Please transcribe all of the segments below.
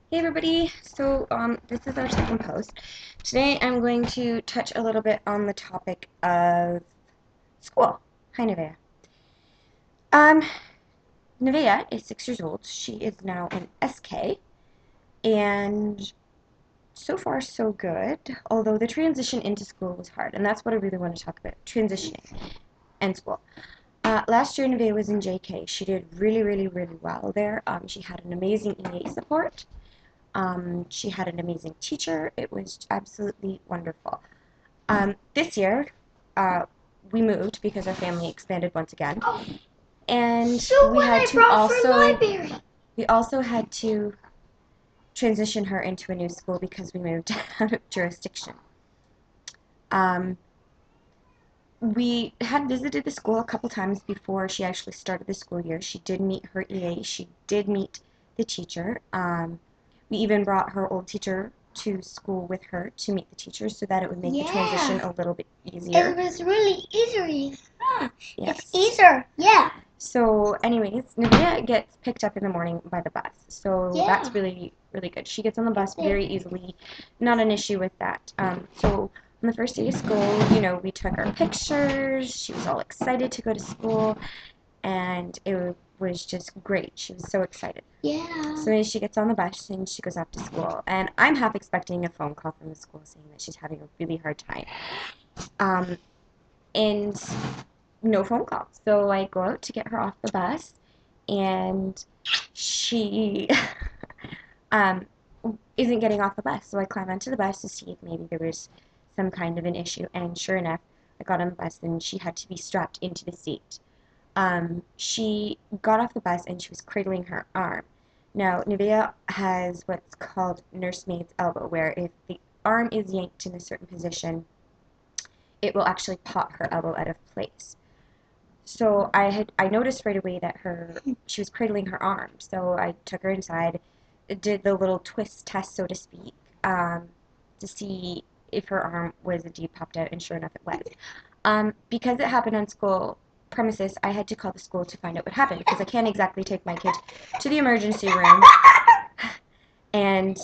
Hey everybody, this is our second post. Today I'm going to touch a little bit on the topic of school. Hi Nevaeh. Um, Nevaeh is 6 years old. She is now in SK, and so far so good, although the transition into school was hard, and that's what I really want to talk about, transitioning and school. Last year Nevaeh was in JK. She did really, really, really well there. She had an amazing EA support. She had an amazing teacher. It was absolutely wonderful. This year, uh, we moved because our family expanded once again, and So we what had I to brought for also library. we also had to transition her into a new school because we moved out of jurisdiction. Um, we had visited the school a couple times before she actually started the school year. She did meet her EA. She did meet the teacher. We even brought her old teacher to school with her to meet the teacher so that it would make the transition Yeah, a little bit it easier. was really easy. It's Yes. easier. Yeah. So, anyways, Nevaeh gets picked up in the morning by the bus. So Yeah. that's really, really good. She gets on the bus very easily. Not an issue with that. So on the first day of school, we took our pictures. She was all excited to go to school, and it was just great. She was so excited. Yeah. So then she gets on the bus and she goes off to school. And I'm half expecting a phone call from the school saying that she's having a really hard time. Um, and no phone call. So I go out to get her off the bus, and she um, isn't getting off the bus. So I climb onto the bus to see if maybe there was some kind of an issue. And sure enough, I got on the bus and she had to be strapped into the seat. She got off the bus and she was cradling her arm. Now, Nevaeh has what's called nursemaid's elbow, where if the arm is yanked in a certain position, it will actually pop her elbow out of place. So I noticed right away that she was cradling her arm. So I took her inside, did the little twist test, so to speak, to see if her arm was indeed popped out, and sure enough, it was. Because it happened on school premises, I had to call the school to find out what happened because I can't exactly take my kid to the emergency room and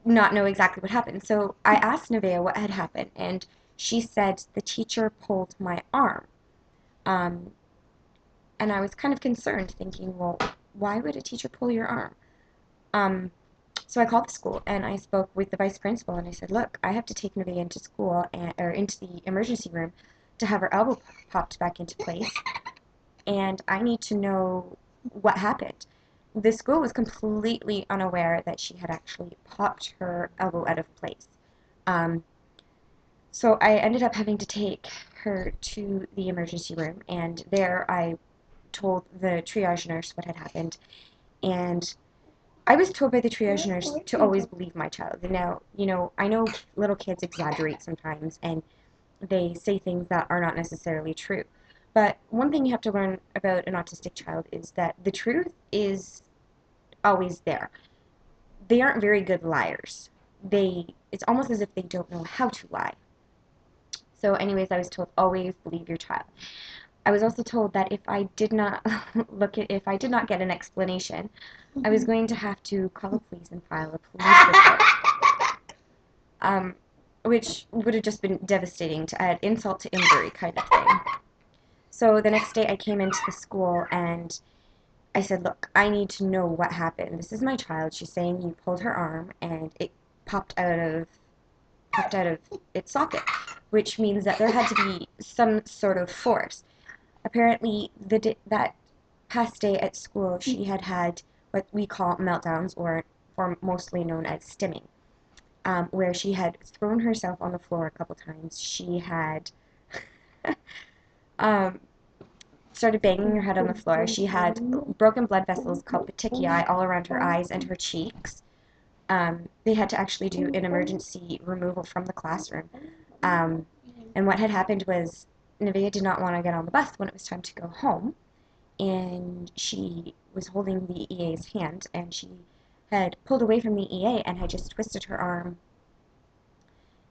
not know exactly what happened. So I asked Nevaeh what had happened, and she said the teacher pulled my arm. Um, and I was kind of concerned, thinking, well, why would a teacher pull your arm? Um, so I called the school and I spoke with the vice principal and I said, look, I have to take Nevaeh into school or into the emergency room to have her elbow popped back into place, and I need to know what happened. The school was completely unaware that she had actually popped her elbow out of place. Um, so I ended up having to take her to the emergency room, and there I told the triage nurse what had happened, and I was told by the triage nurse to always believe my child. And now, I know little kids exaggerate sometimes and they say things that are not necessarily true. But one thing you have to learn about an autistic child is that the truth is always there. They aren't very good liars. It's almost as if they don't know how to lie. So anyways, I was told always believe your child. I was also told that if I did not if I did not get an explanation, I was going to have to call the police and file a police report, um, which would have just been devastating to add insult to injury kind of thing. So the next day I came into the school and I said, look, I need to know what happened. This is my child. She's saying you pulled her arm and it popped out of its socket, which means that there had to be some sort of force. Apparently, that past day at school, she had had what we call meltdowns, or mostly known as stimming, where she had thrown herself on the floor a couple times. She had um, started banging her head on the floor. She had broken blood vessels called petechiae all around her eyes and her cheeks. They had to actually do an emergency removal from the classroom. Um, and what had happened was Nevaeh did not want to get on the bus when it was time to go home, and she was holding the EA's hand, and she had pulled away from the EA and had just twisted her arm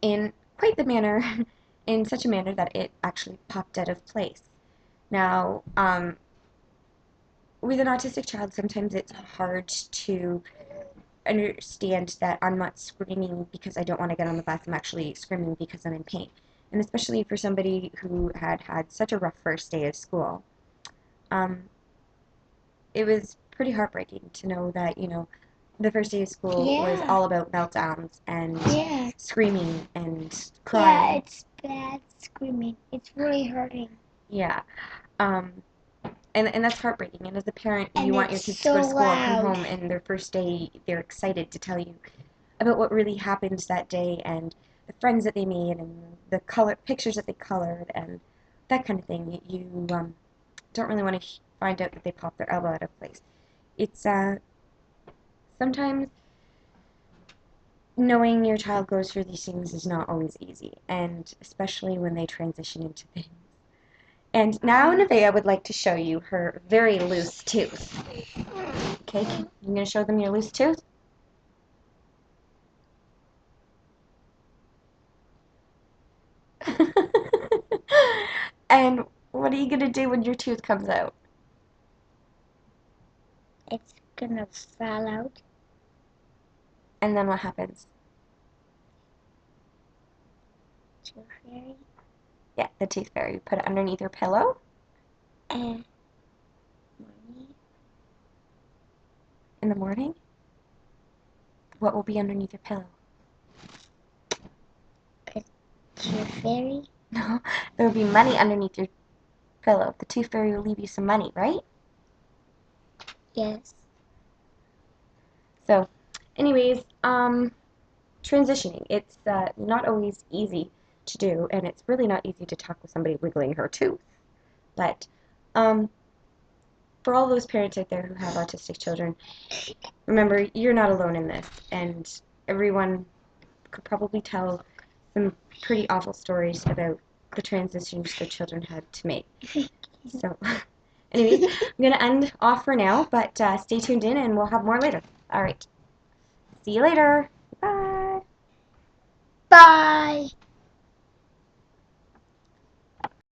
in quite the manner, in such a manner that it actually popped out of place. Now, with an autistic child, sometimes it's hard to understand that I'm not screaming because I don't want to get on the bus. I'm actually screaming because I'm in pain. And especially for somebody who had had such a rough first day of school, um, it was pretty heartbreaking to know that, the first day of school was Yeah. all about meltdowns and Yeah. screaming and Yeah, crying. it's bad screaming. It's really hurting. Yeah. Um, and that's heartbreaking. And as a parent, you And want your it's kids to go so to school and come loud. home, and their first day, they're excited to tell you about what really happened that day and the friends that they made and the pictures that they colored and that kind of thing. You don't really want to find out that they popped their elbow out of place. It's sometimes knowing your child goes through these things is not always easy, and especially when they transition into things. And now Nevaeh would like to show you her very loose tooth. Okay, you gonna show them your loose tooth? And what are you gonna do when your tooth comes out? It's gonna fall out. And then what happens? Tooth fairy. Yeah, the tooth fairy. You put it underneath your pillow And money. in the morning. What will be underneath your pillow? A tooth fairy. No, there will be money underneath your pillow. The tooth fairy will leave you some money, right? Yes. So, anyways, transitioning. It's not always easy to do, and it's really not easy to talk with somebody wiggling her tooth. But um, for all those parents out there who have autistic children, remember, you're not alone in this, and everyone could probably tell some pretty awful stories about the transitions their children had to make. So, anyways, I'm going to end off for now, but stay tuned in and we'll have more later. All right. See you later. Bye. Bye.